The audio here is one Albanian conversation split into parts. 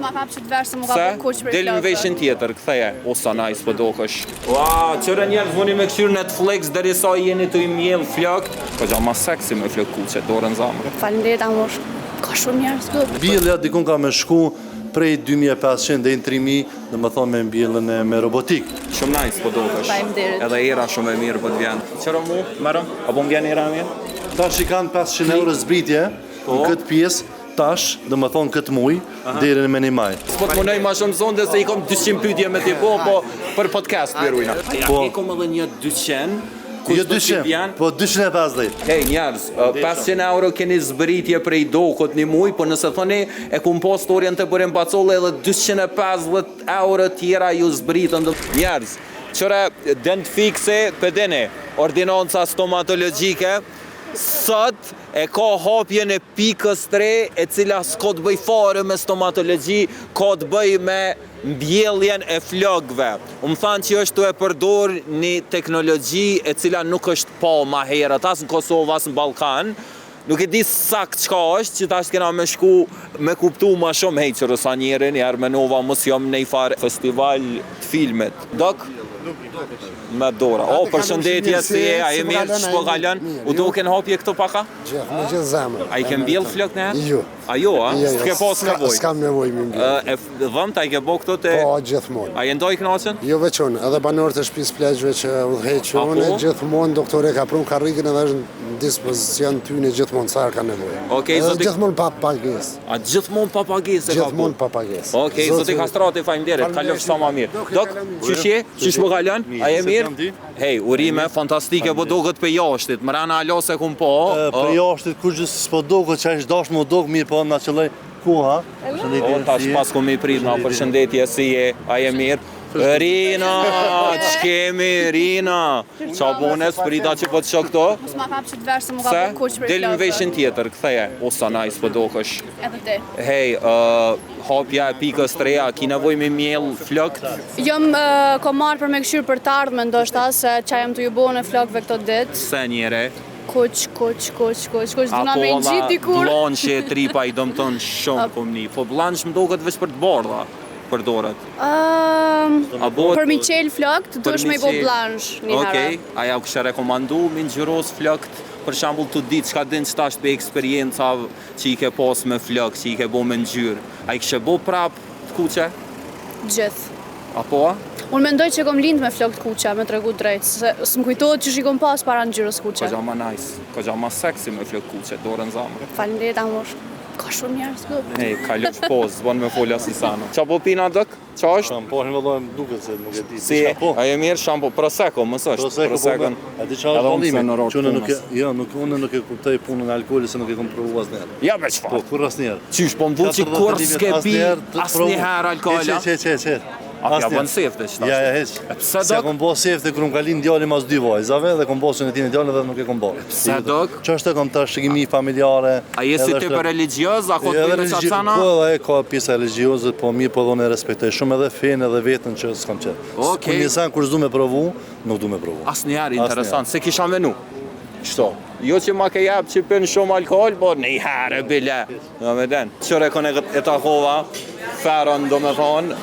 Ma kap që të verë se mu ka për kuq për del në veshin tjetër, ktheje. O sa nice po dokësh. Ua, çfarë njerëz vuni me këshir Netflix derisa jeni të i mjell flokët. Po jam më seksi me flokë kuqe, dorën zamër. Faleminderit amor. Ka shumë njerëz këtu. Bjellja dikun ka me shku prej 2500 deri në 3000, domethënë me mbjellën me robotik. Shumë nice po dokësh. Faleminderit. Edhe era shumë e mirë po të vjen. Çfarë mu? Marrëm? Apo mbjen era mirë? Tash i kanë 500 euro zbritje në këtë pjesë. Tash, domethënë këtë muj deri në meni maj. Po të munoj më shumë zonde se i kom 200 pyetje me ti po për podcast pirujna. Po. Ja kom edhe një 200. Jo 200, po 250. Hej njerëz, 500 euro keni zbritje prej dokut një muj, po nëse thoni e kum po storjen të bërim bacolle edhe 250 euro tjera ju zbritën. Njerëz, qëre dent fikse pëdene, ordinanca stomatologjike, sot e ka hapjen e pikës 3 e cila s'ka të bëj fare me stomatologji, ka të bëj me mbjelljen e flokëve. Më thanë që është të e përdor një teknologji e cila nuk është pa ma herët, as në Kosovë, as në Ballkan. Nuk e di sakt çka është, që tash kena me shku me kuptu ma shumë hejqërë sa njerën, jarë me nova mos jam në i farë festival të filmet. Dok? Me dora. O, përshëndetje si e, a e mirë që shpo kalën? U do ken hapje këto paka? Me gjithë zemër. A i ke mbjell flok në herë? Jo. A jo, a? S'ke pas nevoj? S'kam nevoj me mbjell. E dhëmt, a i ke bo këto të... Po, gjithmonë. A i ndoj knaqen? Jo veçon, edhe banorët e shtëpisë pleqve që udhëheqën, gjithmonë doktore ka prunë karrikin edhe është në dispozicion tyne gjithmonë sa ka nevojë. Okej, zoti. Gjithmonë pa pagesë. A gjithmonë pa pagesë e ka bu? Gjithmonë pa pagesë. Okej, zoti Kastrati, faleminderit. Kalofsh sa më mirë. Dok, çuçi? Çish më kalon? A je mirë? Hej, urime fantastike po duket për jashtit. Mrana alo se kum po. Për jashtit kur gjë s'po duket çaj dash më duk mirë po na qelloj koha. O tash pas kum i prit na përshëndetje si je? A je mirë? Rina, ç'kemi Rina? Qa bune, sprita që po të shok këto? Mos ma kap që të verë se mu ka për kuq për del në veshin tjetër, ktheje. O sa nice po dokësh. Edhe ti. Hej, hapja e pikës 3, a ki nevoj me mjell flokët? Jom ko marrë për me këshyrë për të ardhme, ndoshta se qa jem të ju bo në flokëve këto ditë. Se njere? Kuq, duna me në gjitë dikur. Blanche e tripa i dëmëton shumë pëmni. Po blanche më doket veç për të bardha. Përdoret. Për mi qelë flokët, dush me i bo blanche një herë. Okej, aja u kështë rekomandu me në gjyros flokët, për shambull të ditë qka din që tash për eksperienca që i ke pas me flokë, që i ke bo me në gjyrë. A i kështë bo prap të kuqe? Gjithë. Apo? Unë mendoj që kom lindë me flokët kuqe, me tregu drejtë, se së më kujtojtë që shikom pas para në gjyrës kuqe. Ka gjama nice, ka gjama seksi me flokë kuqe, dorën zamër. Falenderit amor. Ka shumë njerëz këtu. Hej, kalof pozë, zbon me folja si sana. Qa po pina dëk? Qa është? Shampo vëllojmë duket se nuk e di. Si, a je mirë shampo? Prosecco, mës është? Prosecco. A di çfarë dallimi? Unë nuk e kuptoj punën e alkoolit se nuk e kam provuar asnjëherë. Ja me çfarë? Po kur asnjëherë. Qysh, po më vu që kur s'ke pi asnjëherë alkoola? Çe. A ja bën sefte që Ja, hiç. Pse Se kom bo sefte kur më kalin djali mas 2 vajzave dhe kom bosën e tij djalin dhe nuk e kom bo. Pse dok? Ç'është kom tash shikimi familjare. A je si ti për religios, a kot për çacana? Po, ai ka pjesa religioze, po mirë po donë respektoj shumë edhe fenë edhe vetën që s'kam qenë. Okej. Kur nisan kur s'du me provu, nuk du me provu. Asnjëherë interesant, se kisha menu. Kështu. Jo që ma ke jap që pën shumë alkool, po në i herë bile. Do me den. Qëre kone e takova, Feron do me thonë,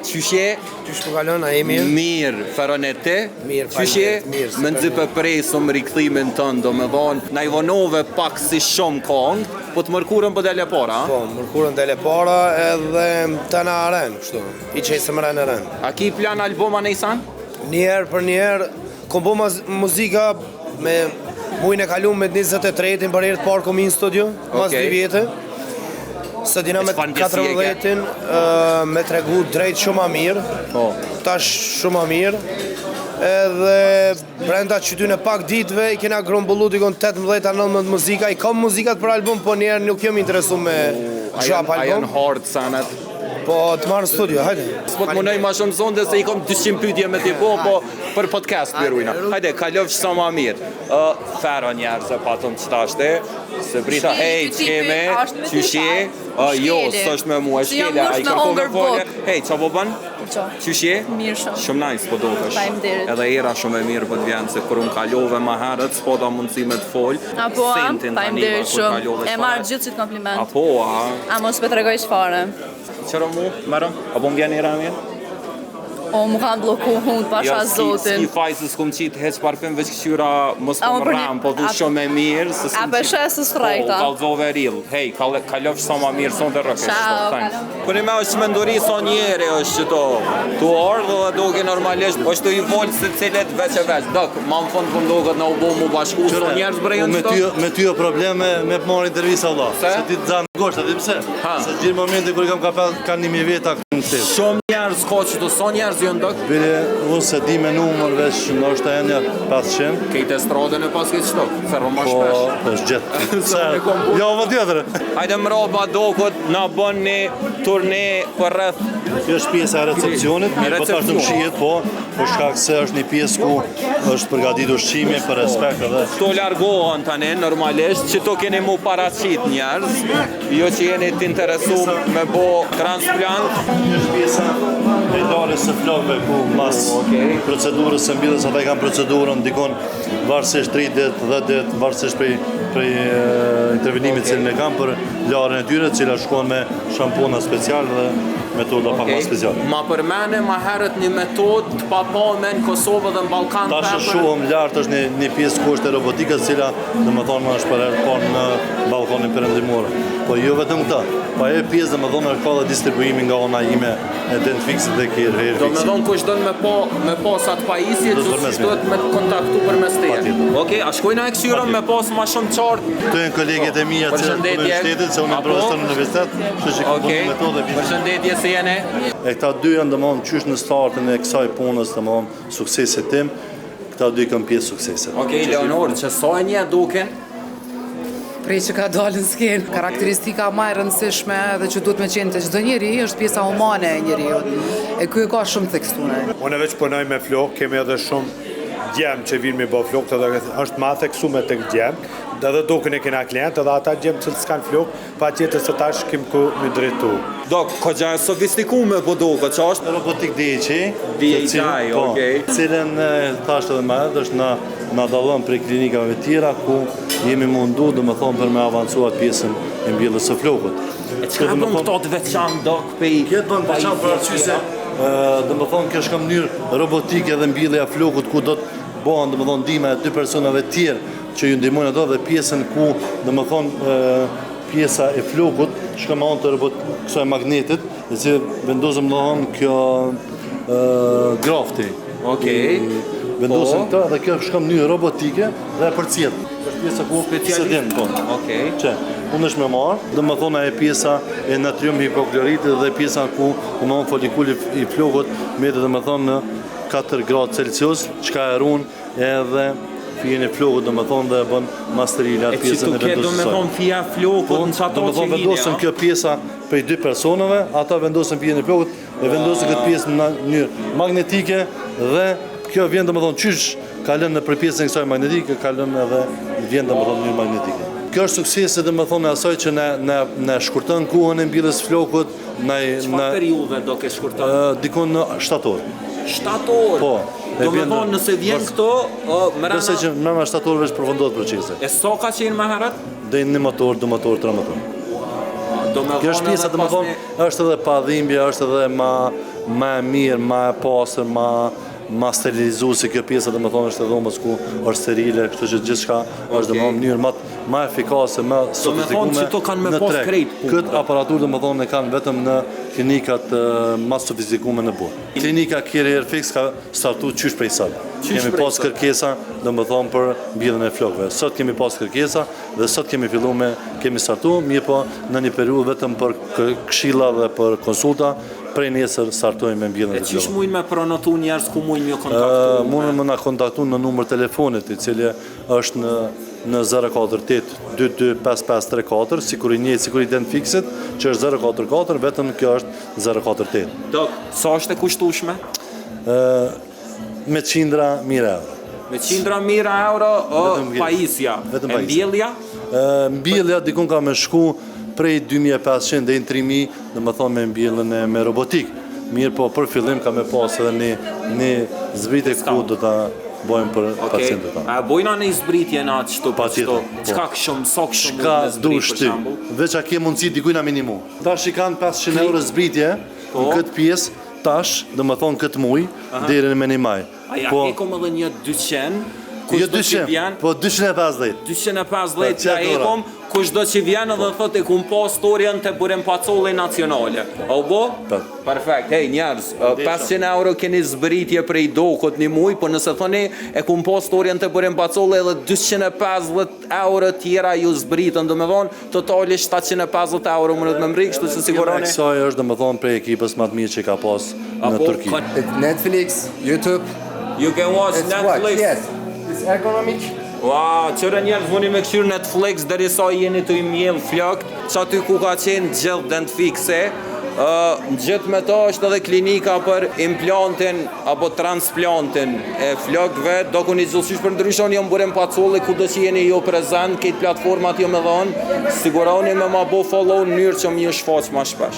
qyshe? Qysh po kalon, a e mirë? Mirë, Feron e te? Mirë, qyshe? mirë. Me nëzipë presëm rikthimin tënë, do me thonë, na i vonove pak si shumë kongë, po të mërkurën po dele para, Po, mërkurën dele para edhe të në aren, kështu. I qesëm ren e ren. A ki plan albuma në isan? Njerë për njerë, kom bo muzika me mujnë e kalum me 23-in për herë të parë komi në studio, mas 2 vjetë. Së dina me 14-in me tregu drejt shumë a mirë, tash shumë a mirë. Edhe brenda qytyn e pak ditëve i kena grumbullu dikon 18-19 muzika. I kam muzikat për album, po njerë nuk jam interesu me gjap album. A janë hard sanet? Po të marrë në studio, hajde. S'po të munoj ma shumë zonde se i kom 200 pyetje me ti po për podcast pirujna. Hajde, kalofsh sa ma mirë. Fero njerëz e patëm që tashte, se brita, hej, q'keme, q'shje, jo, s'është me mua, shkele, a i kërko me folje. Hej, qa po bën? Q'shje? Mirë shumë. Shumë nice po dokesh. Faleminderit. Edhe era shumë e mirë po të vjen, se kur unë kalove ma herët, s'po da mundësi me të fol. Apo, faleminderit shumë. E marrë gjithë si të kompliment. Apo, A mos me tregoj çfarë. qëra mu, mërëm, apo më vjen i ramin? O, më kanë bloku hund pasha zotin. Ski fajsë s'kom qitë hec parfim veç këshyra mos kom ram, po du shumë e mirë. A për shesë së frejta. Po, kalzove ril. Hej, kalofsh sa ma mirë, son të rëkesh. Ciao. Kërë me është menduri son njeri është qëto. Tu ardhë dhe doke normalisht, është i volë se cilet veç e veç. Dok, ma më fund këm doke në ubo mu bashku, son njerës brejën qëto. Me ty o probleme me të marrë intervisa Allah. Se ti të zanë në gosht, a di pëse? Se të gjithë momenti kërë kam kapel, kanë 1000 veta këtë në të. Shumë njerës ko qëto, son njerës jënë dok? Bile, unë se di me numër veç në është e enja 500. Kejtë e stradën e pas këtë qëto, servo ma shpesh. Po, është gjithë. Jo, më tjetër. Hajde më roba dokot, na bën një turne për rreth. Kjo është pjesa e recepcionit, po tash në mshihet, po, për shkak se është një pjesë ku është përgatitur ushqimi për respekt edhe. Këto largohen tani normalisht, që to keni mu paraqit njerëz, jo që jeni të interesu me bo transplant. Kjo është pjesa e darjes së flokëve ku mas procedurës së mbilljes ata kanë procedurën dikon varësisht 3 ditë, 10 ditë, varësisht prej intervenimit që ne kanë për larjen e tyre, cila shkon me shampona special dhe metoda pak më speciale. Ma përmene ma herët një metodë të papame në Kosovë dhe në Ballkan. Tash është shumë lartë, është një pjesë ku është e robotikës, cila domethënë është për herë parë në Ballkanin perëndimor. Po jo vetëm këtë, po ajo pjesë domethënë ka dhe distribuimi nga ana ime e den fiksit dhe kërë herë fiksit. Domethënë kush don me pas atë pajisje, duhet me kontaktu përmes teje. Okej, a shkojna e këshyron me pas ma shumë qartë? Këto janë kolegët e mia që punojnë në shtetit, se unë profesor në universitet, kështu që kam punë metodë. Përshëndetje, si jeni? E këta dy janë domethënë qysh në startin e kësaj punës, domethënë suksesit tim, këta dy kanë pjesë suksesit. Okej, Leonor, që sa e një duken? Prej që ka dalë në skenë, karakteristika ma e rëndësishme dhe që duhet me qenë të çdo njeri është pjesa humane e njeriut. E ky ka shumë tekstune. Unë veç punoj me flokë, kemi edhe shumë djemë që vinë me bë flokë, edhe është ma theksume tek djemë, edhe duken e kena klientë, edhe ata djemë që s'kan flokë, pa tjetër se tash kim ku me drejtu. Dok, ko gja e sofistikume po duke, që është? Robotik DHI, okej. Cilën thashtë edhe më edhe është na dallon prej klinikave tjera ku jemi mundu domethënë për me avancuar pjesën e mbjelljes së flokut. E çka bën këto të veçantë dok pe? Këtë bën veçantë për arsye se domethënë kjo është ka mënyrë robotike dhe mbjellja e flokut ku do të bëhen domethënë ndihma e dy personave të tjerë që ju ndihmojnë ato dhe pjesën ku domethënë pjesa e flokut shkon me anë të kësaj magnetit, e që vendosëm domethënë kjo grafti. Okej. Vendosëm këtë dhe kjo shkon në mënyrë robotike dhe e përcjell. Është pjesa ku specialisht po. Okej. Çe, unë është me marë, domethënë e pjesa e natrium hipokloridit dhe pjesa ku domethënë folikuli i flokut mbetet domethënë në 4 gradë Celsius, çka e ruan edhe fije e flokut domethënë dhe bën masterile atë pjesën e vendosur. Domethënë fija flokut në çato që vjen. Vendosën kjo pjesa prej dy personave, ata vendosën fije e flokut e vendosën këtë pjesë në mënyrë magnetike dhe kjo vjen domethënë qysh ka lënë në pjesën e kësaj magnetike, ka lënë edhe vjen domethënë në mënyrë magnetike. Kjo është suksesi domethënë asaj që na shkurton kohën e mbjelljes flokut, Çfarë periudhe do ke shkurton? Dikon në shtator. Shtator? Po. Domethënë nëse vjen këto, nëse që më shtator veç përfundohet procesi. E sa ka qenë më herët? Deri në motor, 2 motor, 3 motor. Kjo është pjesa domethënë është edhe pa dhimbje, është edhe më e mirë, më e pastër, ma sterilizuese kjo pjesa domethënë është edhe dhomës ku është sterile, kështu që gjithçka është domethënë në mënyrë më efikase, më sofistikume në treg. Këtë aparaturë domethënë e kanë vetëm në klinikat më sofistikume në botë. Klinika Kiri Fix ka startuar qysh prej sot. Kemi pas kërkesa domethënë për mbjelljen e flokëve. Sot kemi pas kërkesa dhe sot kemi startuar, mirë po në një periudhë vetëm për këshilla dhe për konsulta. Prej nesër startojmë me mbjelljen e flokëve. E çish mujnë me pronotu njerëz ku mujnë me kontaktu? Mundën me na kontaktu në numër telefonit i cili është në 048 22 5534, sikur i njëjtë sikur i den fiksit, që është 044, vetëm kjo është 048. Dok, sa është e kushtueshme? Me qindra mijë euro. Me qindra mijë euro pajisja. E mbjellja? Mbjellja dikun ka me shku prej 2500 deri në 3000, domethënë me mbjelljen me robotik. Mirë po për fillim ka me pas edhe një zbritje ku do ta bojmë për pacientët tanë. A bojna në zbritje në atë shtu për shtu? Patjetër, Qka këshëm, sa këshëm Shka mund me dush zbrit për ty, shambull? veç a ke mundësi dikujna minimu. Tash i kanë 500 euro zbritje në këtë pjesë, tash, dhe më thonë këtë muj, deri në meni maj. A ja hekom edhe një 200, Jo 200, po 250. 250 ja hekom, kush do që vjen edhe thot e kum pa storjen të burem pacolle nacionale. O bo? Perfekt. Hej, njerëz, 500 euro keni zbritje prej dokot një muj, po nëse thoni e kum pa storjen të burem pacolle edhe 250 euro tjera ju zbritën, do me thonë, totali 750 euro mënët me mbri, kështu se siguroni. Kësaj është, dhe më thonë, prej ekipës më të mirë që ka pas në Turki. Netflix, YouTube. You can watch Netflix. Yes. It's economic. Wow, qëre njerëz mundi me këshyrë Netflix deri sa jeni të i mjell flakt, që aty ku ka qenë gjithë dent fikse, gjithë me to është edhe klinika për implantin apo transplantin e flakëve, do ku një gjithësysh për ndryshon jam burem pacolle ku do që jeni jo prezent, këtë platformat jo me dhonë, siguroni me ma bo follow në njërë që më një shfaq ma shpesh.